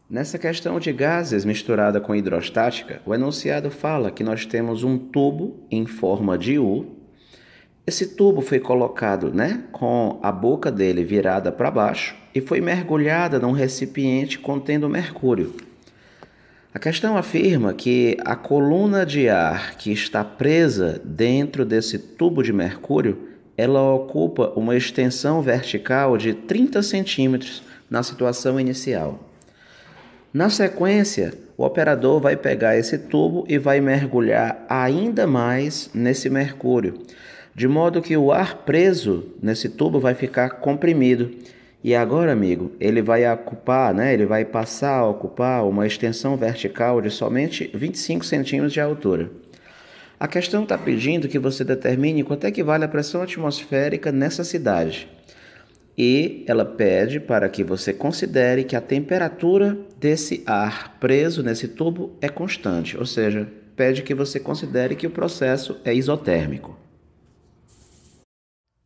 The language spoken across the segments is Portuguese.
Nessa questão de gases misturada com hidrostática, o enunciado fala que nós temos um tubo em forma de U. Esse tubo foi colocado, com a boca dele virada para baixo e foi mergulhada num recipiente contendo mercúrio. A questão afirma que a coluna de ar que está presa dentro desse tubo de mercúrio, ela ocupa uma extensão vertical de 30 centímetros na situação inicial. Na sequência, o operador vai pegar esse tubo e vai mergulhar ainda mais nesse mercúrio, de modo que o ar preso nesse tubo vai ficar comprimido. E agora, amigo, ele vai ocupar, ele vai passar a ocupar uma extensão vertical de somente 25 centímetros de altura. A questão está pedindo que você determine quanto é que vale a pressão atmosférica nessa cidade. E ela pede para que você considere que a temperatura desse ar preso nesse tubo é constante, ou seja, pede que você considere que o processo é isotérmico.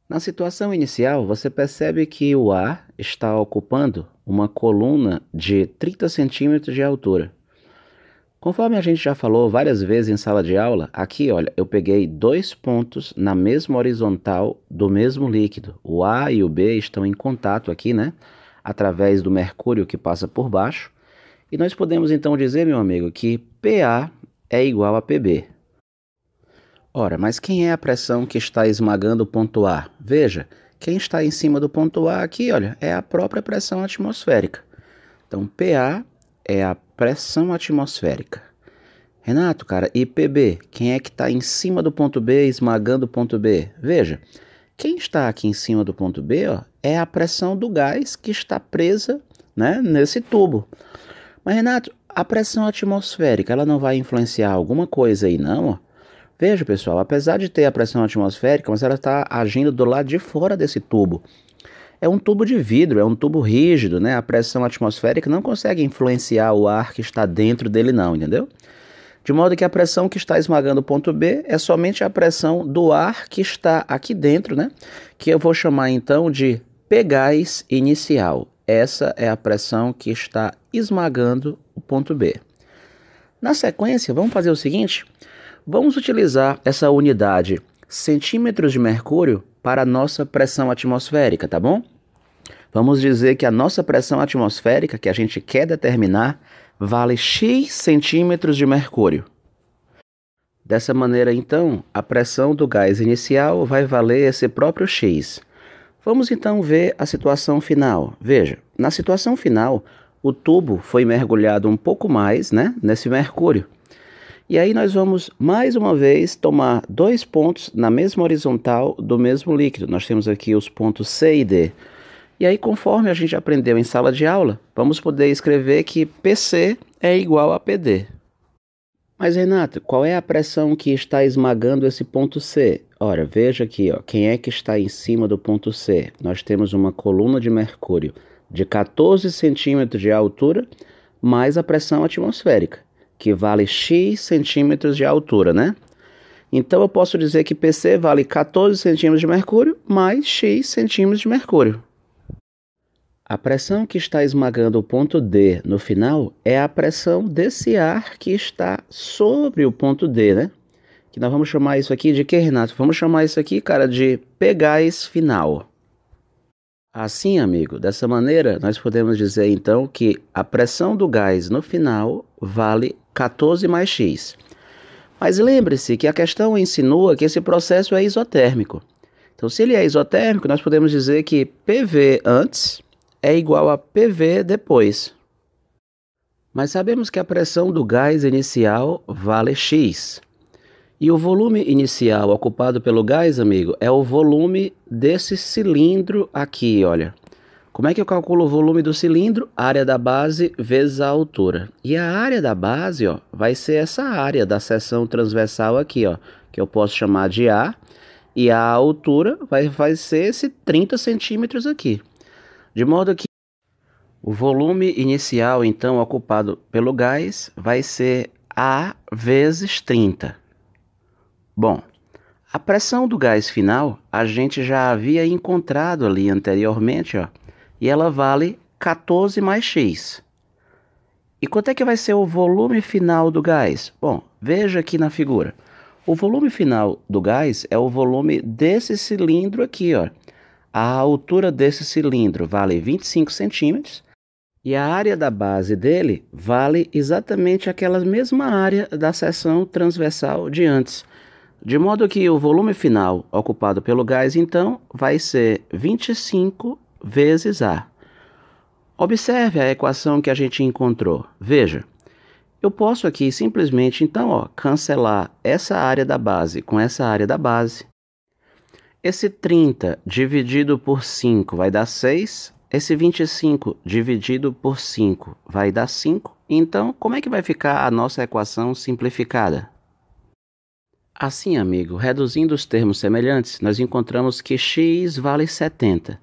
Na situação inicial, você percebe que o ar está ocupando uma coluna de 30 centímetros de altura. Conforme a gente já falou várias vezes em sala de aula, aqui, olha, eu peguei dois pontos na mesma horizontal do mesmo líquido. O A e o B estão em contato aqui, através do mercúrio que passa por baixo. E nós podemos então dizer, meu amigo, que PA é igual a PB. Ora, mas quem é a pressão que está esmagando o ponto A? Veja, quem está em cima do ponto A aqui, olha, é a própria pressão atmosférica. Então, PA é a pressão atmosférica. Renato, cara, e PB? Quem é que está em cima do ponto B esmagando o ponto B? Veja, quem está aqui em cima do ponto B, é a pressão do gás que está presa, nesse tubo. Mas, Renato, a pressão atmosférica, ela não vai influenciar alguma coisa aí, não? Veja, pessoal, apesar de ter a pressão atmosférica, mas ela está agindo do lado de fora desse tubo. É um tubo de vidro, é um tubo rígido, A pressão atmosférica não consegue influenciar o ar que está dentro dele não, entendeu? De modo que a pressão que está esmagando o ponto B é somente a pressão do ar que está aqui dentro, Que eu vou chamar então de P-gás inicial. Essa é a pressão que está esmagando o ponto B. Na sequência, vamos fazer o seguinte: vamos utilizar essa unidade centímetros de mercúrio para a nossa pressão atmosférica, tá bom? Vamos dizer que a nossa pressão atmosférica, que a gente quer determinar, vale X centímetros de mercúrio. Dessa maneira, então, a pressão do gás inicial vai valer esse próprio X. Vamos então ver a situação final. Veja, na situação final, o tubo foi mergulhado um pouco mais, nesse mercúrio. E aí nós vamos, mais uma vez, tomar dois pontos na mesma horizontal do mesmo líquido. Nós temos aqui os pontos C e D. E aí, conforme a gente aprendeu em sala de aula, vamos poder escrever que PC é igual a PD. Mas, Renato, qual é a pressão que está esmagando esse ponto C? Ora, veja aqui, quem é que está em cima do ponto C? Nós temos uma coluna de mercúrio de 14 centímetros de altura, mais a pressão atmosférica, que vale X centímetros de altura, Então eu posso dizer que PC vale 14 centímetros de mercúrio mais X centímetros de mercúrio. A pressão que está esmagando o ponto D no final é a pressão desse ar que está sobre o ponto D, Que nós vamos chamar isso aqui de quê, Renato? Vamos chamar isso aqui, cara, de P-gás final. Assim, amigo, dessa maneira, nós podemos dizer então que a pressão do gás no final vale 14 mais X. Mas lembre-se que a questão insinua que esse processo é isotérmico. Então, se ele é isotérmico, nós podemos dizer que PV antes é igual a PV depois. Mas sabemos que a pressão do gás inicial vale X. E o volume inicial ocupado pelo gás, amigo, é o volume desse cilindro aqui, olha. Como é que eu calculo o volume do cilindro? Área da base vezes a altura. E a área da base, vai ser essa área da seção transversal aqui, que eu posso chamar de A. E a altura vai ser esse 30 centímetros aqui. De modo que o volume inicial, então, ocupado pelo gás vai ser A vezes 30. Bom, a pressão do gás final a gente já havia encontrado ali anteriormente, e ela vale 14 mais X. E quanto é que vai ser o volume final do gás? Bom, veja aqui na figura. O volume final do gás é o volume desse cilindro aqui, ó. A altura desse cilindro vale 25 centímetros e a área da base dele vale exatamente aquela mesma área da seção transversal de antes. De modo que o volume final ocupado pelo gás, então, vai ser 25 vezes A. Observe a equação que a gente encontrou. Veja, eu posso aqui simplesmente, então, ó, cancelar essa área da base com essa área da base. Esse 30 dividido por 5 vai dar 6. Esse 25 dividido por 5 vai dar 5. Então, como é que vai ficar a nossa equação simplificada? Assim, amigo, reduzindo os termos semelhantes, nós encontramos que x vale 70.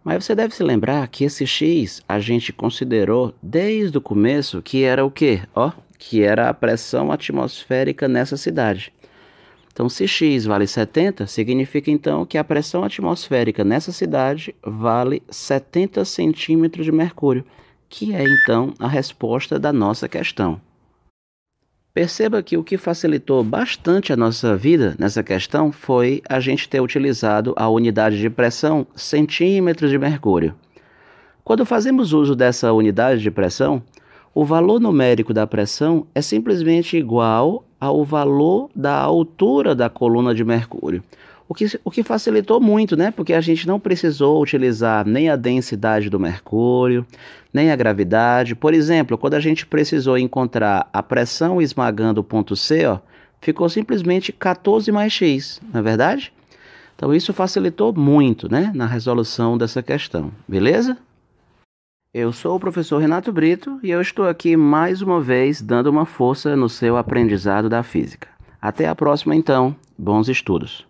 Mas você deve se lembrar que esse x a gente considerou desde o começo que era o quê? Ó, que era a pressão atmosférica nessa cidade. Então, se x vale 70, significa então que a pressão atmosférica nessa cidade vale 70 centímetros de mercúrio, que é então a resposta da nossa questão. Perceba que o que facilitou bastante a nossa vida nessa questão foi a gente ter utilizado a unidade de pressão centímetros de mercúrio. Quando fazemos uso dessa unidade de pressão, o valor numérico da pressão é simplesmente igual ao valor da altura da coluna de mercúrio. O que facilitou muito, né? Porque a gente não precisou utilizar nem a densidade do mercúrio, nem a gravidade. Por exemplo, quando a gente precisou encontrar a pressão esmagando o ponto C, ó, ficou simplesmente 14 mais x, não é verdade? Então isso facilitou muito, né, na resolução dessa questão, beleza? Eu sou o professor Renato Brito e eu estou aqui mais uma vez dando uma força no seu aprendizado da física. Até a próxima então, bons estudos!